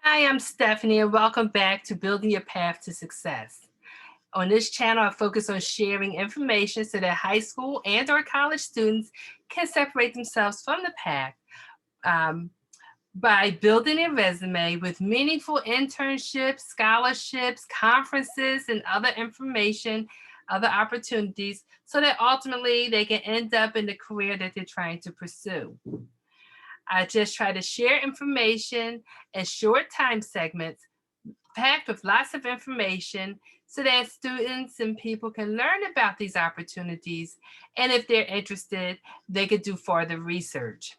Hi, I'm Stephanie, and welcome back to Building Your Path to Success. On this channel, I focus on sharing information so that high school and or college students can separate themselves from the pack um, by building a resume with meaningful internships, scholarships, conferences, and other information, other opportunities, so that ultimately they can end up in the career that they're trying to pursue. I just try to share information in short time segments packed with lots of information so that students and people can learn about these opportunities. And if they're interested, they could do further research.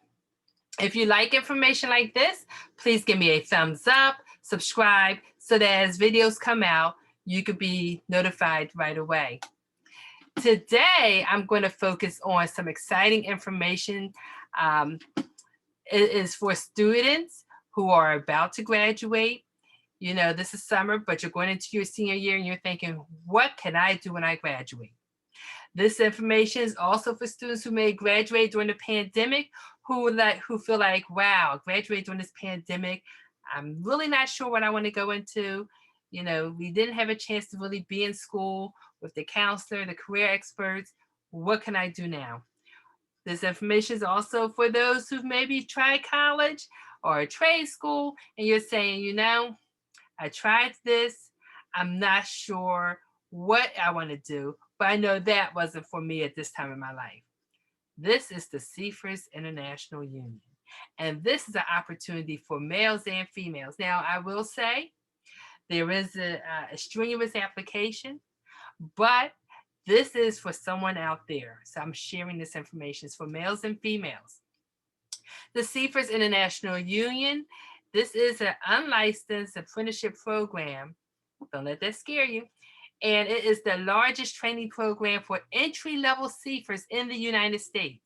If you like information like this, please give me a thumbs up, subscribe, so that as videos come out, you could be notified right away. Today, I'm going to focus on some exciting information. It is for students who are about to graduate. You know, this is summer, but you're going into your senior year and you're thinking, what can I do when I graduate? This information is also for students who may graduate during the pandemic, who feel like, wow, graduate during this pandemic. I'm really not sure what I want to go into. You know, we didn't have a chance to really be in school with the counselor, the career experts. What can I do now? This information is also for those who've maybe tried college or a trade school, and you're saying, you know, I tried this. I'm not sure what I want to do, but I know that wasn't for me at this time in my life. This is the Seafarers International Union, and this is an opportunity for males and females. Now, I will say there is a strenuous application, but this is for someone out there. So I'm sharing this information. It's for males and females. The Seafarers International Union, this is an unlicensed apprenticeship program. Don't let that scare you. And it is the largest training program for entry-level seafarers in the United States.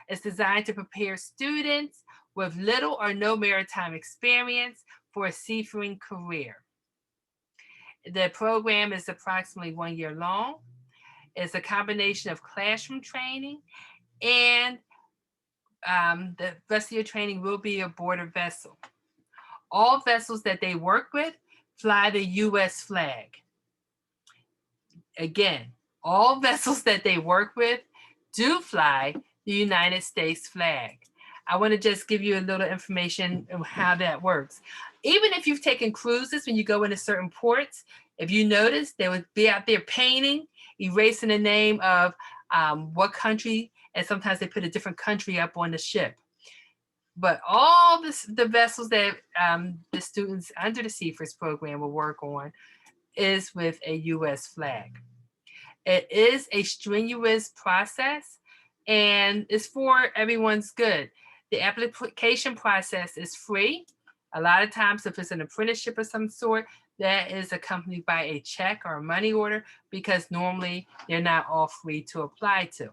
It's designed to prepare students with little or no maritime experience for a seafaring career. The program is approximately 1 year long. It's a combination of classroom training and the rest of your training will be aboard a vessel. All vessels that they work with fly the U.S. flag. Again, all vessels that they work with do fly the United States flag. I want to just give you a little information on how that works. Even if you've taken cruises, when you go into certain ports, if you notice, they would be out there painting, erasing the name of what country, and sometimes they put a different country up on the ship. But all the vessels that the students under the Seafarers program will work on is with a U.S. flag. It is a strenuous process and it's for everyone's good. The application process is free. A lot of times, if it's an apprenticeship of some sort, that is accompanied by a check or a money order because normally they're not all free to apply to.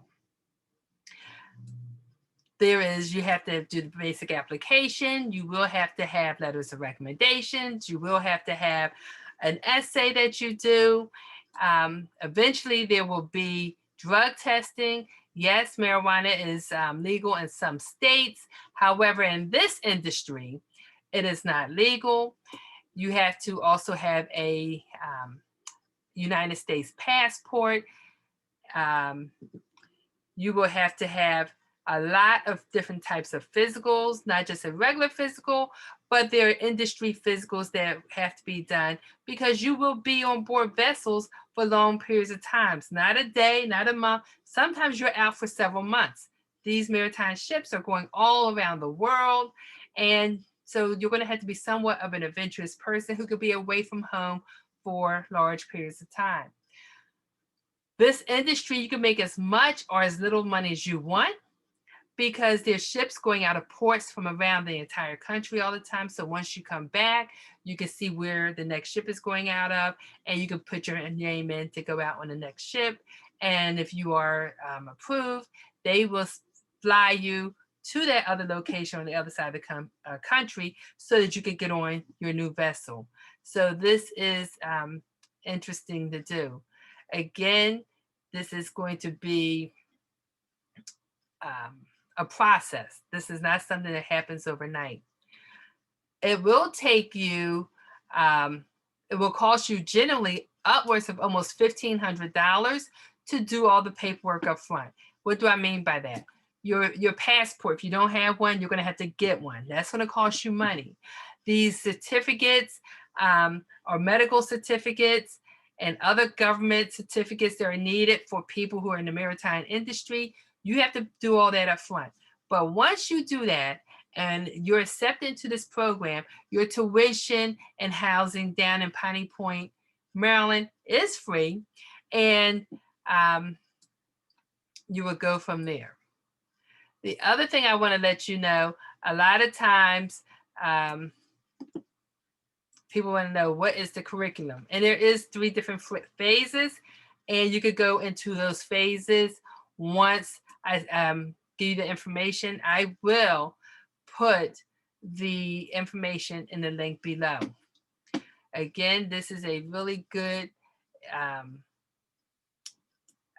You have to do the basic application. You will have to have letters of recommendations. You will have to have an essay that you do. Eventually, there will be drug testing. Yes, marijuana is legal in some states. However, in this industry, it is not legal. You have to also have a United States passport. Um, you will have to have a lot of different types of physicals, not just a regular physical, but there are industry physicals that have to be done because you will be on board vessels for long periods of times, not a day, not a month. Sometimes you're out for several months. These maritime ships are going all around the world. And so you're going to have to be somewhat of an adventurous person who could be away from home for large periods of time. This industry, you can make as much or as little money as you want because there's ships going out of ports from around the entire country all the time. So once you come back, you can see where the next ship is going out of, and you can put your name in to go out on the next ship. And if you are approved, they will fly you to that other location on the other side of the country so that you can get on your new vessel. So this is interesting to do. Again, this is going to be a process. This is not something that happens overnight. It will take you, it will cost you generally upwards of almost $1,500 to do all the paperwork up front. What do I mean by that? Your passport, if you don't have one, you're going to have to get one. That's going to cost you money. These certificates are medical certificates and other government certificates that are needed for people who are in the maritime industry. You have to do all that up front. But once you do that, and you're accepted into this program, your tuition and housing down in Piney Point, Maryland is free, and you will go from there. The other thing I want to let you know, a lot of times people want to know what is the curriculum, and there is 3 different phases, and you could go into those phases once I give you the information. I will put the information in the link below. Again, this is a really good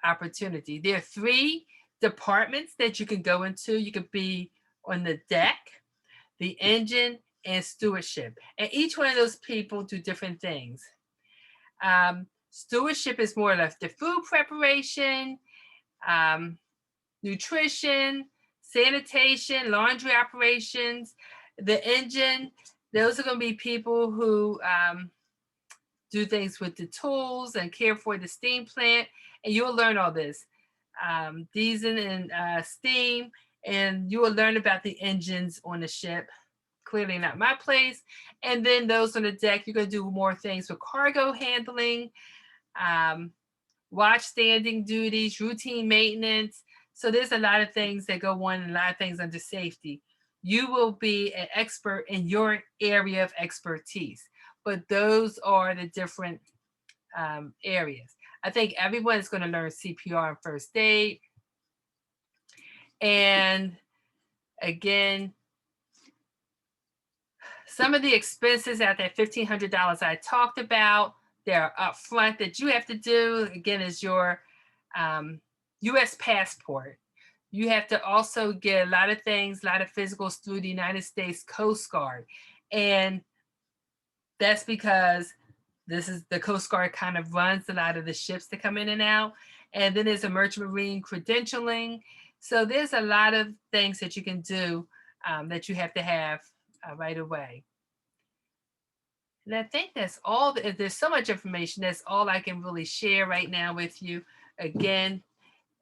opportunity. There are 3 departments that you can go into. You could be on the deck, the engine, and stewardship. And each one of those people do different things. Stewardship is more or less the food preparation, nutrition, sanitation, laundry operations. The engine, those are going to be people who do things with the tools and care for the steam plant. And you'll learn all this. Diesel and steam, and you will learn about the engines on the ship. Clearly not my place. And then those on the deck, you're going to do more things with cargo handling, watch standing duties, routine maintenance. So there's a lot of things that go on, and a lot of things under safety. You will be an expert in your area of expertise, but those are the different areas. I think everyone is going to learn CPR and first aid. And again, some of the expenses at that $1,500 I talked about, they're upfront that you have to do. Again, is your U.S. passport. You have to also get a lot of things, a lot of physicals through the United States Coast Guard. And that's because this is the Coast Guard kind of runs a lot of the ships that come in and out. And then there's a Merchant Marine credentialing. So there's a lot of things that you can do that you have to have right away. And I think that's all. There's so much information. That's all I can really share right now with you. Again,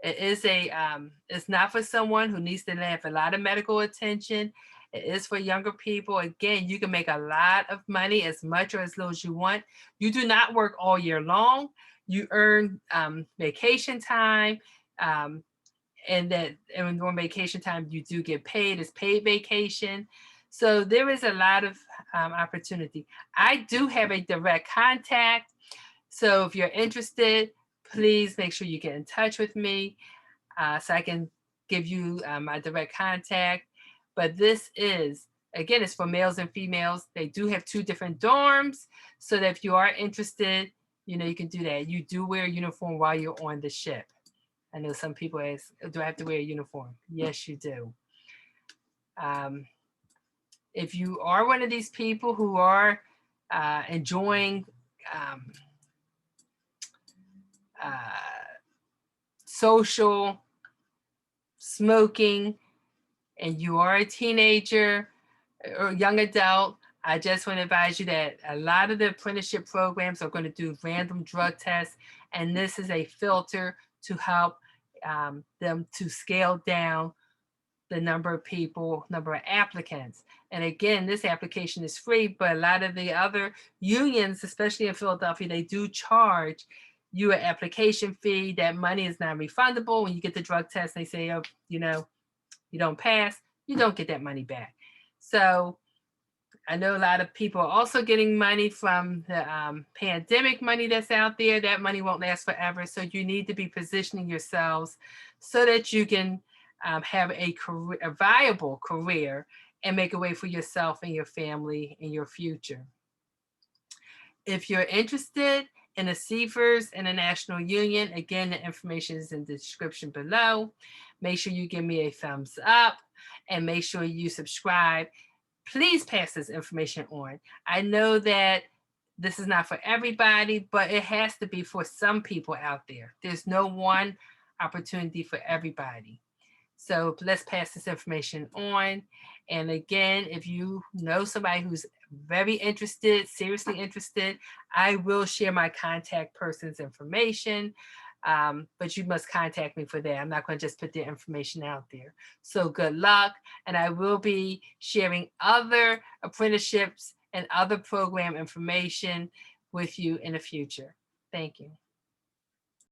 it is it's not for someone who needs to have a lot of medical attention. It is for younger people. Again, you can make a lot of money, as much or as little as you want. You do not work all year long. You earn vacation time, and during vacation time, you do get paid. It's paid vacation. So there is a lot of opportunity. I do have a direct contact. So if you're interested, please make sure you get in touch with me so I can give you my direct contact. But this is, again, it's for males and females. They do have 2 different dorms. So that if you are interested, you can do that. You do wear a uniform while you're on the ship. I know some people ask, do I have to wear a uniform? Yes, you do. If you are one of these people who are enjoying social smoking, and you are a teenager or young adult, I just want to advise you that a lot of the apprenticeship programs are going to do random drug tests, and this is a filter to help them to scale down the number of people, number of applicants. And again, this application is free, but a lot of the other unions, especially in Philadelphia, they do charge you an application fee. That money is not refundable. When you get the drug test, they say, oh, you don't pass, you don't get that money back. So I know a lot of people are also getting money from the pandemic money that's out there. That money won't last forever. So you need to be positioning yourselves so that you can have a viable career and make a way for yourself and your family in your future. If you're interested in the Seafarers International Union, again, the information is in the description below. Make sure you give me a thumbs up and make sure you subscribe. Please pass this information on. I know that this is not for everybody, but it has to be for some people out there. There's no one opportunity for everybody. So let's pass this information on. And again, if you know somebody who's very interested, seriously interested, I will share my contact person's information. But you must contact me for that. I'm not going to just put their information out there. So good luck. And I will be sharing other apprenticeships and other program information with you in the future. Thank you.